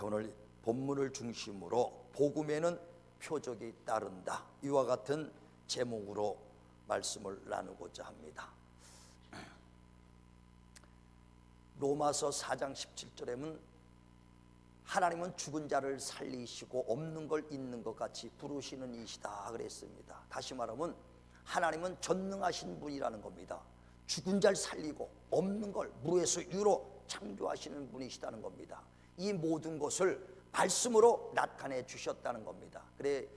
오늘 본문을 중심으로 복음에는 표적이 따른다, 이와 같은 제목으로 말씀을 나누고자 합니다. 로마서 4장 17절에 보면 하나님은 죽은 자를 살리시고 없는 걸 있는 것 같이 부르시는 이시다 그랬습니다. 다시 말하면 하나님은 전능하신 분이라는 겁니다. 죽은 자를 살리고 없는 걸 무에서 유로 창조하시는 분이시다는 겁니다. 이 모든 것을 말씀으로 나타내 주셨다는 겁니다. 그래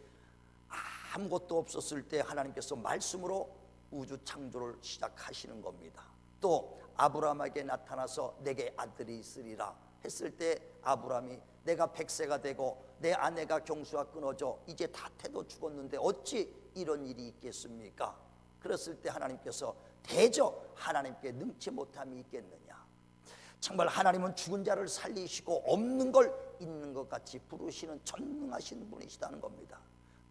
아무것도 없었을 때 하나님께서 말씀으로 우주 창조를 시작하시는 겁니다. 또 아브라함에게 나타나서 내게 아들이 있으리라 했을 때 아브라함이 내가 100세가 되고 내 아내가 경수가 끊어져 이제 다 태도 죽었는데 어찌 이런 일이 있겠습니까? 그랬을 때 하나님께서 대저 하나님께 능치 못함이 있겠느냐. 정말 하나님은 죽은 자를 살리시고 없는 걸 있는 것 같이 부르시는 전능하신 분이시다는 겁니다.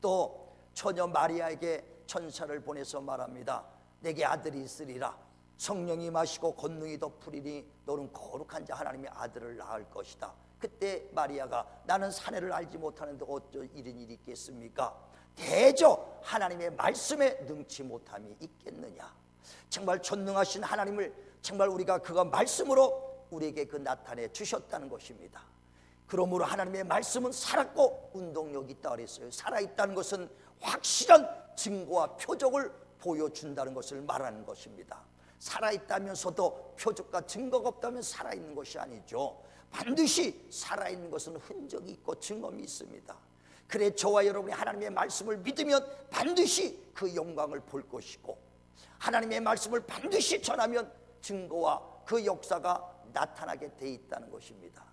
또 처녀 마리아에게 천사를 보내서 말합니다. 내게 아들이 있으리라. 성령이 마시고 권능이 덮으리니 너는 거룩한 자 하나님의 아들을 낳을 것이다. 그때 마리아가 나는 사내를 알지 못하는데 어쩌 이런 일이 있겠습니까? 대저 하나님의 말씀에 능치 못함이 있겠느냐. 정말 전능하신 하나님을 정말 우리가 그가 말씀으로 우리에게 그 나타내 주셨다는 것입니다. 그러므로 하나님의 말씀은 살았고 운동력이 있다 그랬어요. 살아있다는 것은 확실한 증거와 표적을 보여준다는 것을 말하는 것입니다. 살아있다면서도 표적과 증거가 없다면 살아있는 것이 아니죠. 반드시 살아있는 것은 흔적이 있고 증거이 있습니다. 그래 저와 여러분이 하나님의 말씀을 믿으면 반드시 그 영광을 볼 것이고 하나님의 말씀을 반드시 전하면 증거와 그 역사가 나타나게 돼 있다는 것입니다.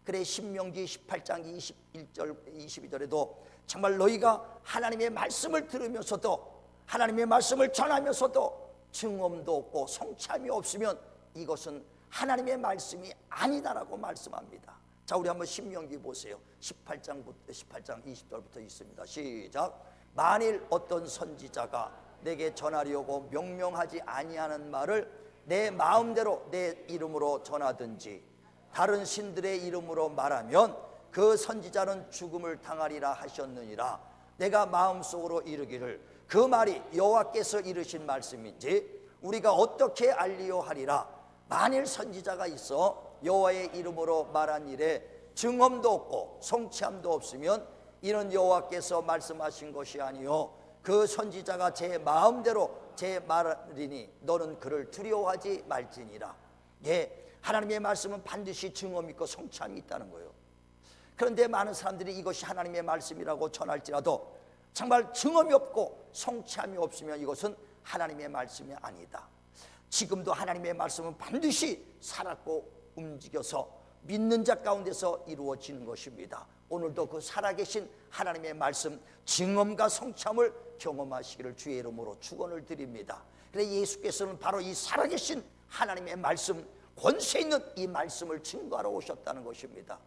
그래 신명기 18장 21절 22절에도 정말 너희가 하나님의 말씀을 들으면서도 하나님의 말씀을 전하면서도 증언도 없고 성취함이 없으면 이것은 하나님의 말씀이 아니다라고 말씀합니다. 자, 우리 한번 신명기 보세요. 18장 20절부터 있습니다. 시작. 만일 어떤 선지자가 내게 전하려고 명명하지 아니하는 말을 내 마음대로 내 이름으로 전하든지 다른 신들의 이름으로 말하면 그 선지자는 죽음을 당하리라 하셨느니라. 내가 마음속으로 이르기를 그 말이 여호와께서 이르신 말씀인지 우리가 어떻게 알리요 하리라. 만일 선지자가 있어 여호와의 이름으로 말한 일에 증언도 없고 성취함도 없으면 이는 여호와께서 말씀하신 것이 아니요 그 선지자가 제 마음대로 제 말이니 너는 그를 두려워하지 말지니라. 예, 하나님의 말씀은 반드시 증언이 있고 성취함이 있다는 거예요. 그런데 많은 사람들이 이것이 하나님의 말씀이라고 전할지라도 정말 증언이 없고 성취함이 없으면 이것은 하나님의 말씀이 아니다. 지금도 하나님의 말씀은 반드시 살았고 움직여서 믿는 자 가운데서 이루어지는 것입니다. 오늘도 그 살아계신 하나님의 말씀 증언과 성취함을 경험하시기를 주의 이름으로 축원을 드립니다. 그래서 예수께서는 바로 이 살아계신 하나님의 말씀, 권세 있는 이 말씀을 증거하러 오셨다는 것입니다.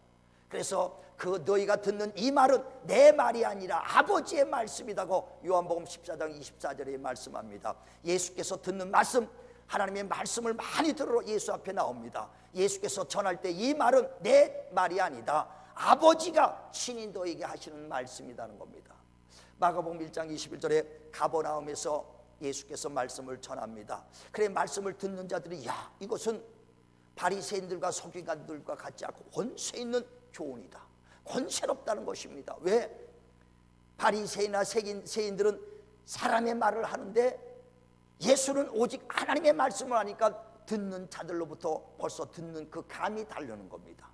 그래서 그 너희가 듣는 이 말은 내 말이 아니라 아버지의 말씀이라고 요한복음 14장 24절에 말씀합니다. 예수께서 듣는 말씀, 하나님의 말씀을 많이 들으러 예수 앞에 나옵니다. 예수께서 전할 때 이 말은 내 말이 아니다, 아버지가 친히 너에게 하시는 말씀이라는 겁니다. 마가복음 1장 21절에 가버나움에서 예수께서 말씀을 전합니다. 그래 말씀을 듣는 자들이 야 이것은 바리새인들과 서기관들과 같지 않고 권세 있는 교훈이다, 권세롭다는 것입니다. 왜? 바리새인이나 세인들은 사람의 말을 하는데 예수는 오직 하나님의 말씀을 하니까 듣는 자들로부터 벌써 듣는 그 감이 다르는 겁니다.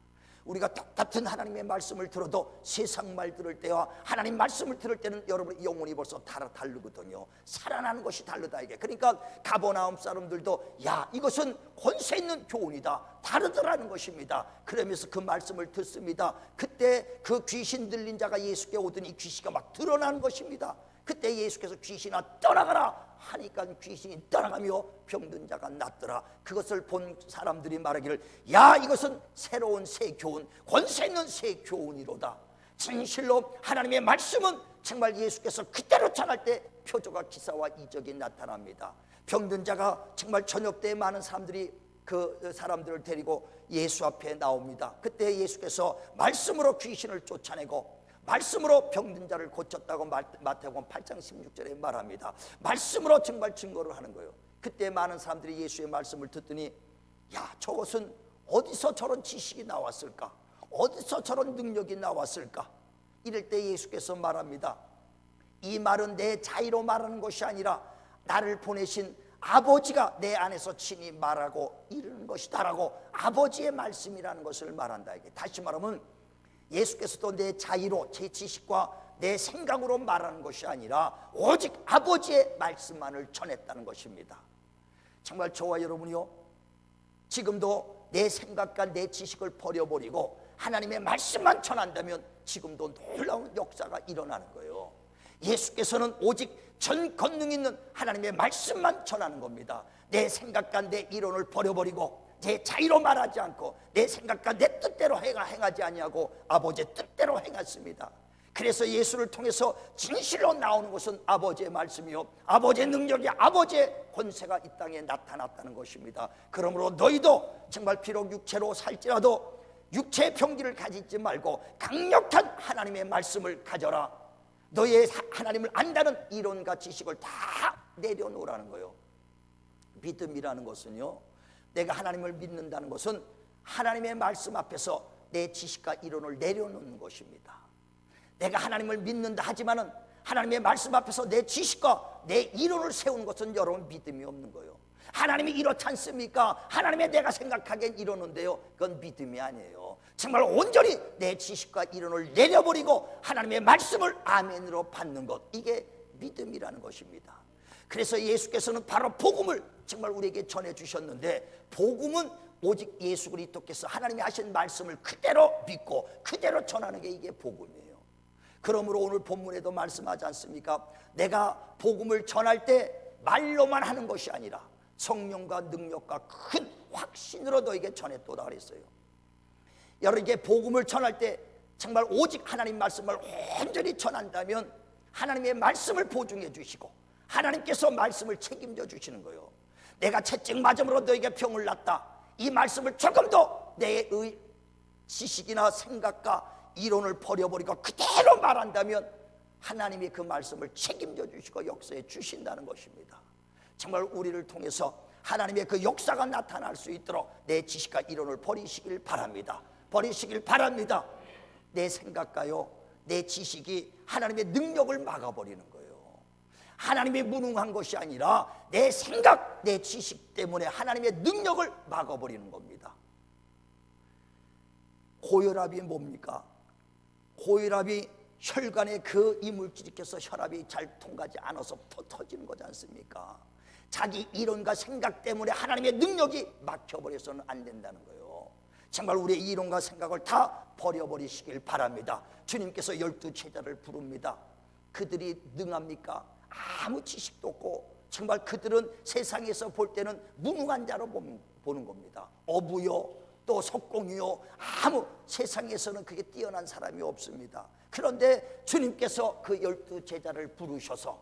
우리가 똑같은 하나님의 말씀을 들어도 세상 말 들을 때와 하나님 말씀을 들을 때는 여러분의 영혼이 벌써 다르거든요. 살아나는 것이 다르다 이게. 그러니까 가버나움 사람들도 야 이것은 권세 있는 교훈이다, 다르더라는 것입니다. 그러면서 그 말씀을 듣습니다. 그때 그 귀신 들린 자가 예수께 오더니 귀신이 막 드러나는 것입니다. 그때 예수께서 귀신아 떠나가라 하니까 귀신이 떠나가며 병든 자가 낫더라. 그것을 본 사람들이 말하기를 야 이것은 새로운 새 교훈, 권세 있는 새 교훈이로다. 진실로 하나님의 말씀은 정말 예수께서 그대로 전할 때 표적과 기사와 이적이 나타납니다. 병든 자가 정말 저녁 때 많은 사람들이 그 사람들을 데리고 예수 앞에 나옵니다. 그때 예수께서 말씀으로 귀신을 쫓아내고 말씀으로 병든 자를 고쳤다고 마태복음 8장 16절에 말합니다. 말씀으로 정말 증거를 하는 거예요. 그때 많은 사람들이 예수의 말씀을 듣더니 야, 저것은 어디서 저런 지식이 나왔을까? 어디서 저런 능력이 나왔을까? 이럴 때 예수께서 말합니다. 이 말은 내 자의로 말하는 것이 아니라 나를 보내신 아버지가 내 안에서 친히 말하고 이르는 것이다라고 아버지의 말씀이라는 것을 말한다. 이게 다시 말하면 예수께서도 내 자의로 제 지식과 내 생각으로 말하는 것이 아니라 오직 아버지의 말씀만을 전했다는 것입니다. 정말 저와 여러분이요, 지금도 내 생각과 내 지식을 버려버리고 하나님의 말씀만 전한다면 지금도 놀라운 역사가 일어나는 거예요. 예수께서는 오직 전 권능 있는 하나님의 말씀만 전하는 겁니다. 내 생각과 내 이론을 버려버리고 내 자의로 말하지 않고 내 생각과 내 뜻대로 행하지 아니하고 아버지의 뜻대로 행했습니다. 그래서 예수를 통해서 진실로 나오는 것은 아버지의 말씀이요, 아버지의 능력이, 아버지의 권세가 이 땅에 나타났다는 것입니다. 그러므로 너희도 정말 비록 육체로 살지라도 육체의 병기를 가지지 말고 강력한 하나님의 말씀을 가져라. 너의 하나님을 안다는 이론과 지식을 다 내려놓으라는 거예요. 믿음이라는 것은요, 내가 하나님을 믿는다는 것은 하나님의 말씀 앞에서 내 지식과 이론을 내려놓는 것입니다. 내가 하나님을 믿는다 하지만은 하나님의 말씀 앞에서 내 지식과 내 이론을 세우는 것은 여러분 믿음이 없는 거예요. 하나님이 이렇지 않습니까? 하나님의 내가 생각하기엔 이러는데요, 그건 믿음이 아니에요. 정말 온전히 내 지식과 이론을 내려버리고 하나님의 말씀을 아멘으로 받는 것, 이게 믿음이라는 것입니다. 그래서 예수께서는 바로 복음을 정말 우리에게 전해주셨는데, 복음은 오직 예수 그리스도께서 하나님이 하신 말씀을 그대로 믿고 그대로 전하는 게 이게 복음이에요. 그러므로 오늘 본문에도 말씀하지 않습니까? 내가 복음을 전할 때 말로만 하는 것이 아니라 성령과 능력과 큰 확신으로 너에게 전했도다 그랬어요. 여러분에게 복음을 전할 때 정말 오직 하나님 말씀을 온전히 전한다면 하나님의 말씀을 보증해 주시고 하나님께서 말씀을 책임져 주시는 거예요. 내가 채찍 맞음으로 너에게 병을 났다, 이 말씀을 조금도 내 지식이나 생각과 이론을 버려버리고 그대로 말한다면 하나님이 그 말씀을 책임져 주시고 역사해 주신다는 것입니다. 정말 우리를 통해서 하나님의 그 역사가 나타날 수 있도록 내 지식과 이론을 버리시길 바랍니다. 버리시길 바랍니다. 내 생각과요, 내 지식이 하나님의 능력을 막아버리는 거예요. 하나님이 무능한 것이 아니라 내 생각, 내 지식 때문에 하나님의 능력을 막아버리는 겁니다. 고혈압이 뭡니까? 고혈압이 혈관에 그 이물질이 껴서 혈압이 잘 통하지 않아서 터지는 거지 않습니까? 자기 이론과 생각 때문에 하나님의 능력이 막혀버려서는 안 된다는 거예요. 정말 우리의 이론과 생각을 다 버려버리시길 바랍니다. 주님께서 12제자를 부릅니다. 그들이 능합니까? 아무 지식도 없고 정말 그들은 세상에서 볼 때는 무능한 자로 보는 겁니다. 어부요, 또 석공이요, 아무 세상에서는 그게 뛰어난 사람이 없습니다. 그런데 주님께서 그 12제자를 부르셔서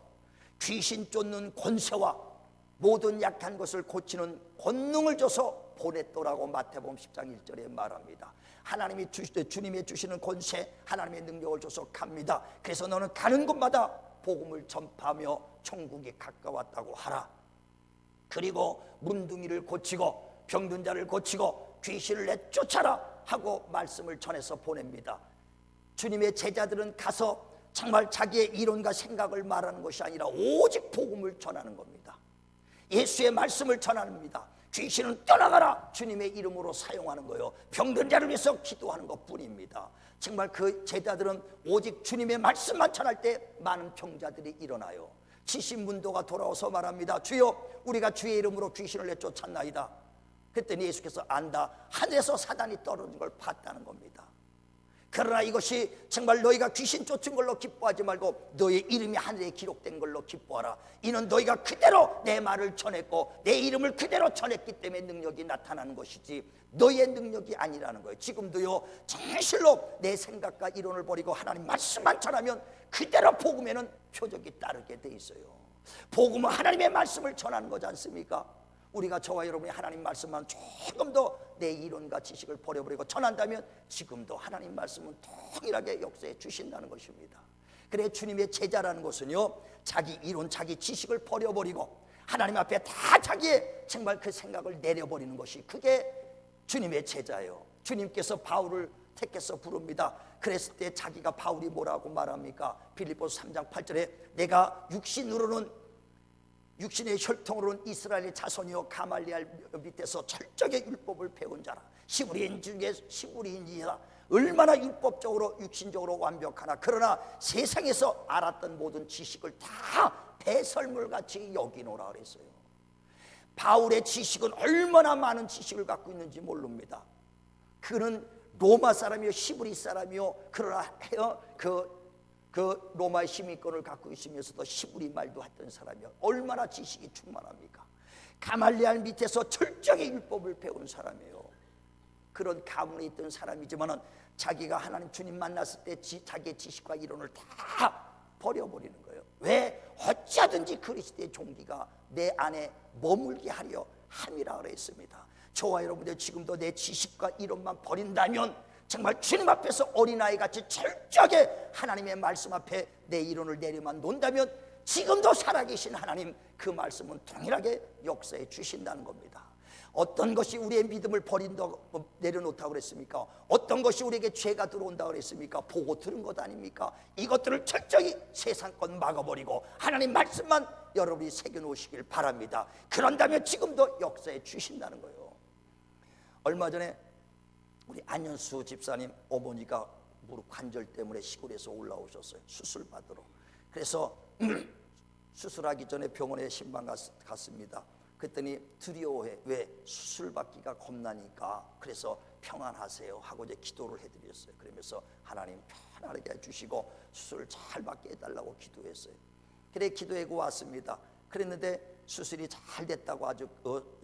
귀신 쫓는 권세와 모든 약한 것을 고치는 권능을 줘서 보냈더라고 마태복음 10장 1절에 말합니다. 하나님이 주님이 주시는 권세, 하나님의 능력을 줘서 갑니다. 그래서 너는 가는 곳마다 복음을 전파하며 천국이 가까웠다고 하라. 그리고 문둥이를 고치고 병든 자를 고치고 귀신을 내쫓아라 하고 말씀을 전해서 보냅니다. 주님의 제자들은 가서 정말 자기의 이론과 생각을 말하는 것이 아니라 오직 복음을 전하는 겁니다. 예수의 말씀을 전합니다. 귀신은 떠나가라 주님의 이름으로 사용하는 거요, 병든 자를 위해서 기도하는 것뿐입니다. 정말 그 제자들은 오직 주님의 말씀만 전할 때 많은 병자들이 일어나요. 70문도가 돌아와서 말합니다. 주여, 우리가 주의 이름으로 귀신을 내쫓았나이다. 그랬더니 예수께서 안다, 하늘에서 사단이 떨어진 걸 봤다는 겁니다. 그러나 이것이 정말 너희가 귀신 쫓은 걸로 기뻐하지 말고 너희 이름이 하늘에 기록된 걸로 기뻐하라. 이는 너희가 그대로 내 말을 전했고 내 이름을 그대로 전했기 때문에 능력이 나타나는 것이지 너희의 능력이 아니라는 거예요. 지금도요, 진실로 내 생각과 이론을 버리고 하나님 말씀만 전하면 그대로 복음에는 표적이 따르게 돼 있어요. 복음은 하나님의 말씀을 전하는 거지 않습니까? 우리가 저와 여러분이 하나님 말씀만 조금 더 내 이론과 지식을 버려버리고 전한다면 지금도 하나님 말씀은 동일하게 역사해 주신다는 것입니다. 그래 주님의 제자라는 것은요, 자기 이론 자기 지식을 버려버리고 하나님 앞에 다 자기의 정말 그 생각을 내려버리는 것이, 그게 주님의 제자예요. 주님께서 바울을 택해서 부릅니다. 그랬을 때 자기가 바울이 뭐라고 말합니까? 빌립보서 3장 8절에 내가 육신의 혈통으로는 이스라엘의 자손이요 가말리엘 밑에서 철저하게 율법을 배운 자라. 시브리인 중에 시브리인이라 얼마나 율법적으로 육신적으로 완벽하나, 그러나 세상에서 알았던 모든 지식을 다 배설물같이 여기노라 그랬어요. 바울의 지식은 얼마나 많은 지식을 갖고 있는지 모릅니다. 그는 로마 사람이요 시브리 사람이요, 그러나 그 로마의 시민권을 갖고 있으면서도 시브리 말도 했던 사람이요, 얼마나 지식이 충만합니까? 가말리엘 밑에서 철저하게 율법을 배운 사람이에요. 그런 가문에 있던 사람이지만은 자기가 하나님 주님 만났을 때 자기의 지식과 이론을 다 버려버리는 거예요. 왜? 어찌하든지 그리스도의 종기가 내 안에 머물게 하려 함이라 그랬습니다. 저와 여러분들 지금도 내 지식과 이론만 버린다면 정말 주님 앞에서 어린아이같이 철저하게 하나님의 말씀 앞에 내 이론을 내려만 놓는다면 지금도 살아계신 하나님 그 말씀은 동일하게 역사해 주신다는 겁니다. 어떤 것이 우리의 믿음을 버린다고 내려놓다고 그랬습니까? 어떤 것이 우리에게 죄가 들어온다고 그랬습니까? 보고 들은 것 아닙니까? 이것들을 철저히 세상껏 막아버리고 하나님 말씀만 여러분이 새겨놓으시길 바랍니다. 그런다면 지금도 역사해 주신다는 거예요. 얼마 전에 우리 안현수 집사님 어머니가 무릎 관절 때문에 시골에서 올라오셨어요. 수술 받으러. 그래서 수술하기 전에 병원에 신방 갔습니다. 그랬더니 두려워해. 왜? 수술 받기가 겁나니까. 그래서 평안하세요 하고 이제 기도를 해드렸어요. 그러면서 하나님 편안하게 해주시고 수술을 잘 받게 해달라고 기도했어요. 그래 기도하고 왔습니다. 그랬는데 수술이 잘 됐다고 아주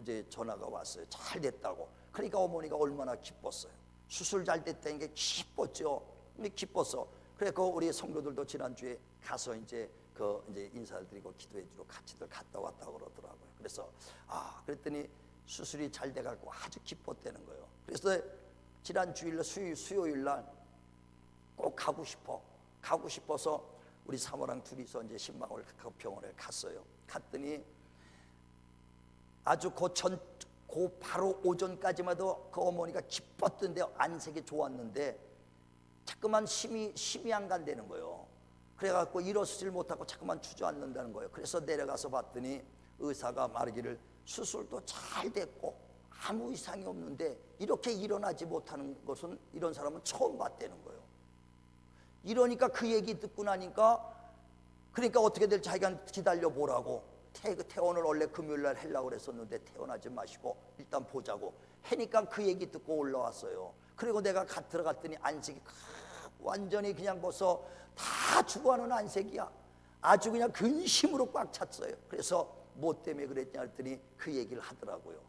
이제 전화가 왔어요. 잘 됐다고. 그러니까 어머니가 얼마나 기뻤어요. 수술 잘 됐다는 게 기뻤죠. 기뻤어. 그래 우리 성도들도 지난주에 가서 이제 인사를 드리고 기도해 주러 같이들 갔다 왔다고 그러더라고요. 그래서 그랬더니 수술이 잘 돼가지고 아주 기뻤다는 거예요. 그래서 지난 주일날 수요일 날 꼭 가고 싶어서 우리 사모랑 둘이서 이제 신방을 그 병원에 갔어요. 갔더니 아주 그 바로 오전까지만 해도 그 어머니가 기뻤던데 안색이 좋았는데 자꾸만 힘이 안 간다는 거예요. 그래갖고 일어서질 못하고 자꾸만 주저앉는다는 거예요. 그래서 내려가서 봤더니 의사가 말하기를 수술도 잘 됐고 아무 이상이 없는데 이렇게 일어나지 못하는 것은 이런 사람은 처음 봤다는 거예요. 이러니까 그 얘기 듣고 나니까 그러니까 어떻게 될지 자기가 기다려보라고 퇴원을 원래 금요일날 하려고 그랬었는데 퇴원하지 마시고 일단 보자고 하니까 그 얘기 듣고 올라왔어요. 그리고 내가 들어갔더니 안색이 완전히 그냥 벌써 다 죽어가는 안색이야. 아주 그냥 근심으로 꽉 찼어요. 그래서 뭐 때문에 그랬냐 했더니 그 얘기를 하더라고요.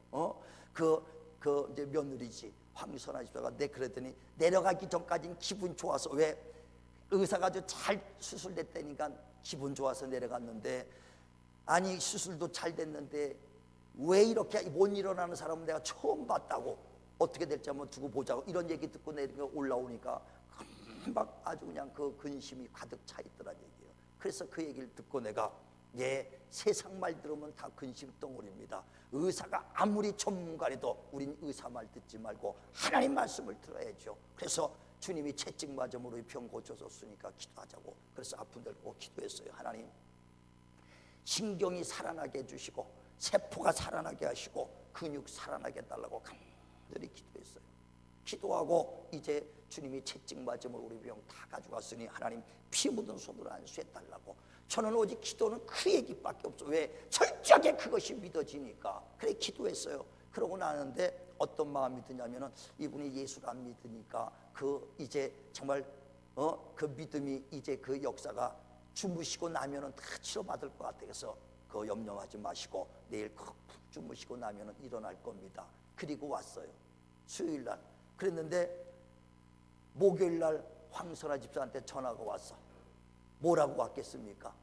이제 며느리지 황선아 집사가 그랬더니 내려가기 전까지는 기분 좋아서 왜 의사가 아주 잘 수술됐다니까 기분 좋아서 내려갔는데 아니 수술도 잘 됐는데 왜 이렇게 못 일어나는 사람은 내가 처음 봤다고 어떻게 될지 한번 두고 보자고 이런 얘기 듣고 내려 올라오니까 금방 아주 그냥 그 근심이 가득 차 있더란 얘기예요. 그래서 그 얘기를 듣고 내가 세상 말 들으면 다 근심 덩어리입니다. 의사가 아무리 전문가라도 우린 의사 말 듣지 말고 하나님 말씀을 들어야죠. 그래서 주님이 채찍맞음으로 이 병 고쳐줬으니까 기도하자고. 그래서 아픈 데를 꼭 기도했어요. 하나님 신경이 살아나게 해주시고 세포가 살아나게 하시고 근육 살아나게 해달라고 간절히 기도했어요. 기도하고 이제 주님이 채찍맞음으로 우리 병 다 가져갔으니 하나님 피 묻은 손으로 안수해달라고. 저는 오직 기도는 그 얘기밖에 없어. 왜? 철저하게 그것이 믿어지니까. 그래 기도했어요. 그러고 나는데 어떤 마음이 드냐면은 이분이 예수를 안 믿으니까 이제 정말 그 믿음이 이제 그 역사가 주무시고 나면은 다 치료받을 것 같아. 그래서 그거 염려하지 마시고 내일 푹 주무시고 나면은 일어날 겁니다. 그리고 왔어요. 수요일 날. 그랬는데 목요일 날 황선아 집사한테 전화가 왔어. 뭐라고 왔겠습니까?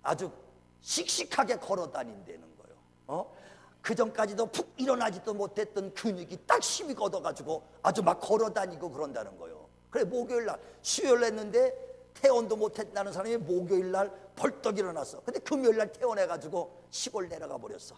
아주 씩씩하게 걸어 다닌다는 거예요. 그 전까지도 푹 일어나지도 못했던 근육이 딱 힘이 걷어가지고 아주 막 걸어다니고 그런다는 거예요. 그래 목요일 날 수요일 했는데 퇴원도 못했다는 사람이 목요일 날 벌떡 일어났어. 근데 금요일 날 퇴원해가지고 시골 내려가 버렸어.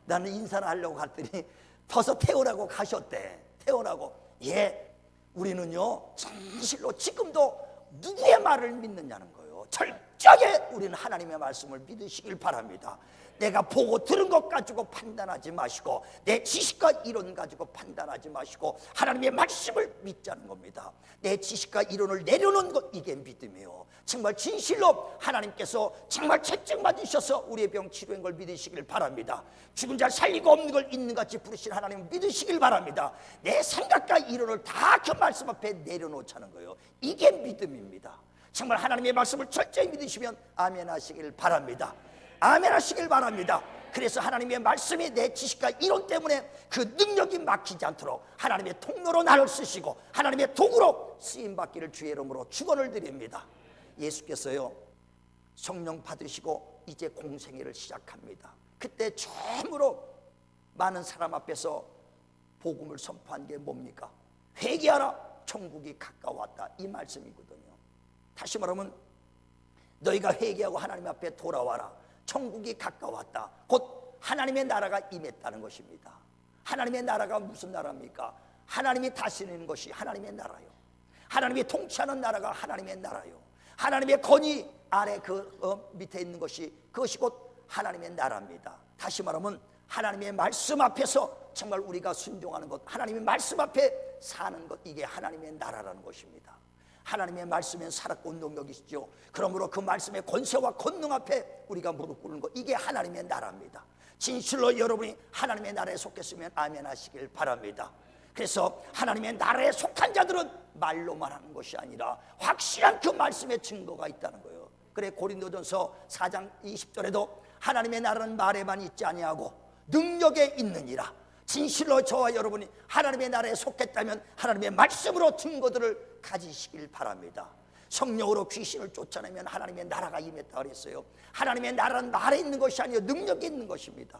나는 인사를 하려고 갔더니 벌써 퇴원하고 가셨대. 퇴원하고. 예, 우리는요 진실로 지금도 누구의 말을 믿느냐는 거예요. 철저하게 우리는 하나님의 말씀을 믿으시길 바랍니다. 내가 보고 들은 것 가지고 판단하지 마시고 내 지식과 이론 가지고 판단하지 마시고 하나님의 말씀을 믿자는 겁니다. 내 지식과 이론을 내려놓은 것, 이게 믿음이에요. 정말 진실로 하나님께서 정말 채찍 맞으셔서 우리의 병 치료한 걸 믿으시길 바랍니다. 죽은 자 살리고 없는 걸 있는 같이 부르신 하나님을 믿으시길 바랍니다. 내 생각과 이론을 다 그 말씀 앞에 내려놓자는 거예요. 이게 믿음입니다. 정말 하나님의 말씀을 철저히 믿으시면 아멘 하시길 바랍니다. 아멘 하시길 바랍니다. 그래서 하나님의 말씀이 내 지식과 이론 때문에 그 능력이 막히지 않도록 하나님의 통로로 나를 쓰시고 하나님의 도구로 쓰임받기를 주의 이름으로 축원을 드립니다. 예수께서요 성령 받으시고 이제 공생애를 시작합니다. 그때 처음으로 많은 사람 앞에서 복음을 선포한 게 뭡니까? 회개하라, 천국이 가까웠다, 이 말씀이거든요. 다시 말하면 너희가 회개하고 하나님 앞에 돌아와라, 천국이 가까웠다, 곧 하나님의 나라가 임했다는 것입니다. 하나님의 나라가 무슨 나라입니까? 하나님이 다스리는 것이 하나님의 나라요. 하나님이 통치하는 나라가 하나님의 나라요. 하나님의 권위 아래 그 밑에 있는 것이, 그것이 곧 하나님의 나라입니다. 다시 말하면 하나님의 말씀 앞에서 정말 우리가 순종하는 것, 하나님의 말씀 앞에 사는 것, 이게 하나님의 나라라는 것입니다. 하나님의 말씀엔 살았고 능력이시죠. 그러므로 그 말씀의 권세와 권능 앞에 우리가 무릎 꿇는 것, 이게 하나님의 나라입니다. 진실로 여러분이 하나님의 나라에 속했으면 아멘 하시길 바랍니다. 그래서 하나님의 나라에 속한 자들은 말로만 하는 것이 아니라 확실한 그 말씀의 증거가 있다는 거예요. 그래 고린도전서 4장 20절에도 하나님의 나라는 말에만 있지 아니하고 능력에 있느니라. 진실로 저와 여러분이 하나님의 나라에 속했다면 하나님의 말씀으로 증거들을 가지시길 바랍니다. 성령으로 귀신을 쫓아내면 하나님의 나라가 임했다 그랬어요. 하나님의 나라는 말에 있는 것이 아니요 능력에 있는 것입니다.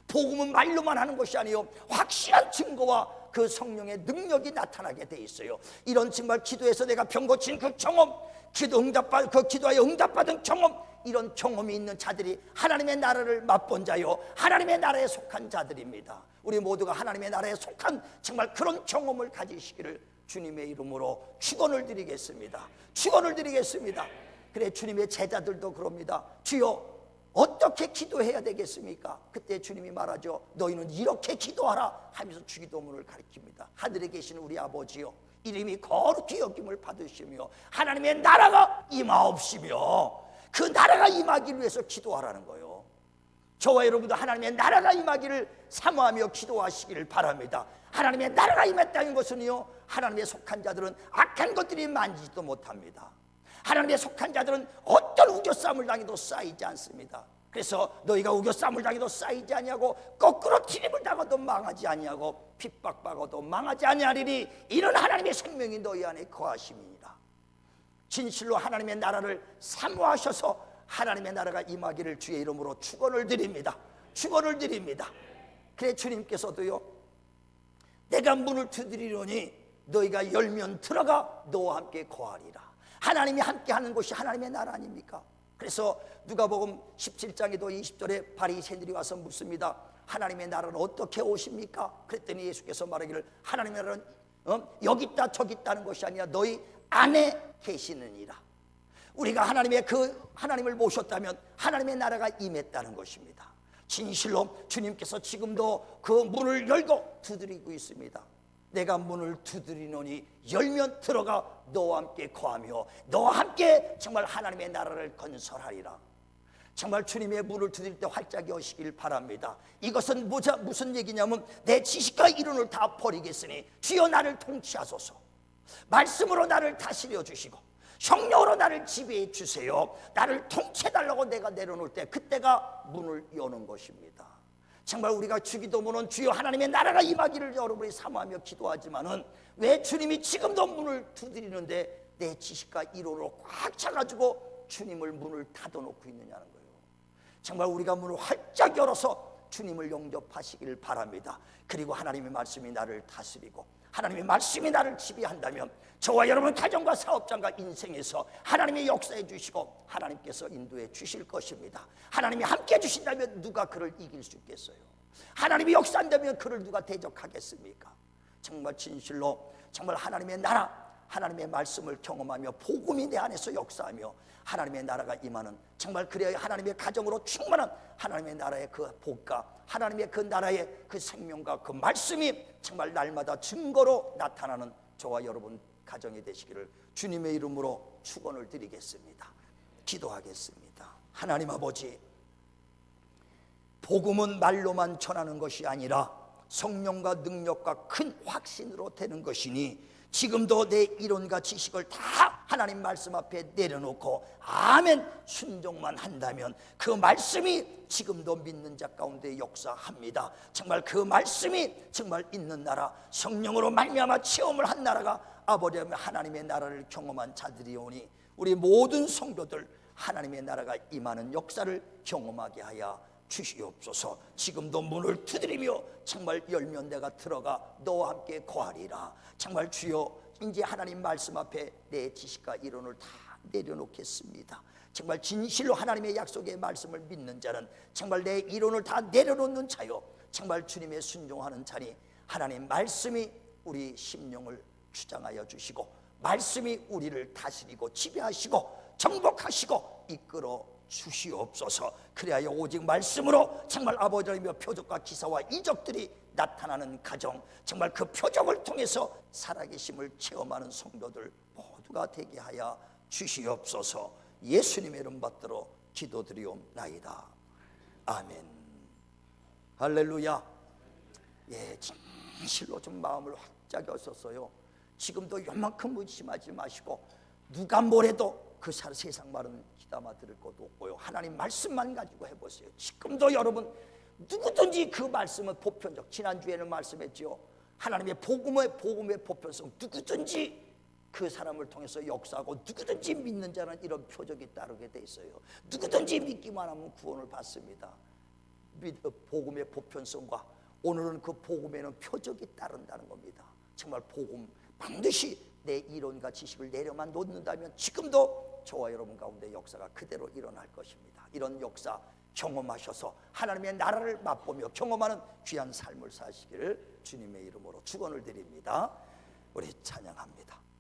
복음은 말로만 하는 것이 아니요 확실한 증거와 그 성령의 능력이 나타나게 돼 있어요. 이런 정말 기도에서 내가 병 고친 그 경험, 기도하여 응답받은 경험, 이런 경험이 있는 자들이 하나님의 나라를 맛본 자요 하나님의 나라에 속한 자들입니다. 우리 모두가 하나님의 나라에 속한 정말 그런 경험을 가지시기를 주님의 이름으로 축원을 드리겠습니다. 축원을 드리겠습니다. 그래 주님의 제자들도 그럽니다. 주여 어떻게 기도해야 되겠습니까? 그때 주님이 말하죠. 너희는 이렇게 기도하라 하면서 주기도문을 가르칩니다. 하늘에 계신 우리 아버지요, 이름이 거룩히 여김을 받으시며 하나님의 나라가 임하옵시며, 그 나라가 임하기를 위해서 기도하라는 거예요. 저와 여러분도 하나님의 나라가 임하기를 사모하며 기도하시기를 바랍니다. 하나님의 나라가 임했다는 것은요 하나님의 속한 자들은 악한 것들이 만지지도 못합니다. 하나님의 속한 자들은 어떤 우겨싸움을 당해도 쌓이지 않습니다. 그래서 너희가 우겨싸움을 당해도 쌓이지 아니하고 거꾸로 트림을 당해도 망하지 아니하고 핍박받아도 망하지 아니하리니 이는 하나님의 생명이 너희 안에 거하심이니라. 진실로 하나님의 나라를 사모하셔서 하나님의 나라가 임하기를 주의 이름으로 축원을 드립니다. 축원을 드립니다. 그래 주님께서도요 내가 문을 두드리노니 너희가 열면 들어가 너와 함께 거하리라. 하나님이 함께하는 곳이 하나님의 나라 아닙니까? 그래서 누가복음 17장에도 20절에 바리새인들이 와서 묻습니다. 하나님의 나라는 어떻게 오십니까? 그랬더니 예수께서 말하기를 하나님의 나라는 여기 있다 저기 있다는 것이 아니라 너희 안에 계시느니라. 우리가 하나님을 모셨다면 하나님의 나라가 임했다는 것입니다. 진실로 주님께서 지금도 그 문을 열고 두드리고 있습니다. 내가 문을 두드리노니 열면 들어가 너와 함께 거하며 너와 함께 정말 하나님의 나라를 건설하리라. 정말 주님의 문을 두드릴 때 활짝 여시길 바랍니다. 이것은 무슨 얘기냐면 내 지식과 이론을 다 버리겠으니 주여 나를 통치하소서. 말씀으로 나를 다스려 주시고 성령으로 나를 지배해 주세요. 나를 통치해달라고 내가 내려놓을 때 그때가 문을 여는 것입니다. 정말 우리가 주기도문은 주여 하나님의 나라가 임하기를 여러분이 사모하며 기도하지만은 왜 주님이 지금도 문을 두드리는데 내 지식과 이론으로 꽉 차가지고 주님을 문을 닫아놓고 있느냐는 거예요. 정말 우리가 문을 활짝 열어서 주님을 영접하시길 바랍니다. 그리고 하나님의 말씀이 나를 다스리고 하나님의 말씀이 나를 지배한다면 저와 여러분 가정과 사업장과 인생에서 하나님이 역사해 주시고 하나님께서 인도해 주실 것입니다. 하나님이 함께 주신다면 누가 그를 이길 수 있겠어요? 하나님이 역사한다면 그를 누가 대적하겠습니까? 정말 진실로 정말 하나님의 나라, 하나님의 말씀을 경험하며 복음이 내 안에서 역사하며 하나님의 나라가 임하는, 정말 그래야 하나님의 가정으로 충만한 하나님의 나라의 그 복과 하나님의 그 나라의 그 생명과 그 말씀이 정말 날마다 증거로 나타나는 저와 여러분 가정이 되시기를 주님의 이름으로 축원을 드리겠습니다. 기도하겠습니다. 하나님 아버지, 복음은 말로만 전하는 것이 아니라 성령과 능력과 큰 확신으로 되는 것이니 지금도 내 이론과 지식을 다 하나님 말씀 앞에 내려놓고 아멘 순종만 한다면 그 말씀이 지금도 믿는 자 가운데 역사합니다. 정말 그 말씀이 정말 있는 나라, 성령으로 말미암아 체험을 한 나라가 아버지 하나님의 나라를 경험한 자들이오니 우리 모든 성도들 하나님의 나라가 임하는 역사를 경험하게 하여 주시옵소서. 지금도 문을 두드리며 정말 열면 내가 들어가 너와 함께 거하리라. 정말 주여, 이제 하나님 말씀 앞에 내 지식과 이론을 다 내려놓겠습니다. 정말 진실로 하나님의 약속의 말씀을 믿는 자는 정말 내 이론을 다 내려놓는 자요, 정말 주님의 순종하는 자니 하나님 말씀이 우리 심령을 주장하여 주시고 말씀이 우리를 다스리고 지배하시고 정복하시고 이끌어 주시옵소서. 그리하여 오직 말씀으로 정말 아버지 하나님의 표적과 기사와 이적들이 나타나는 가정, 정말 그 표적을 통해서 살아계심을 체험하는 성도들 모두가 되게 하여 주시옵소서. 예수님의 이름 받들어 기도드리옵나이다. 아멘. 할렐루야. 예, 진실로 좀 마음을 확 었었어요. 지금도 요만큼 의심하지 마시고 누가 뭐래도 그 세상 말은 귀담아 들을 것도 없고요. 하나님 말씀만 가지고 해보세요. 지금도 여러분 누구든지 그 말씀은 보편적, 지난주에는 말씀했죠. 하나님의 복음의 보편성, 누구든지 그 사람을 통해서 역사하고 누구든지 믿는 자는 이런 표적이 따르게 돼 있어요. 누구든지 믿기만 하면 구원을 받습니다. 복음의 보편성과 오늘은 그 복음에는 표적이 따른다는 겁니다. 정말 복음 반드시 내 이론과 지식을 내려만 놓는다면 지금도 저와 여러분 가운데 역사가 그대로 일어날 것입니다. 이런 역사 경험하셔서 하나님의 나라를 맛보며 경험하는 귀한 삶을 사시기를 주님의 이름으로 축원을 드립니다. 우리 찬양합니다.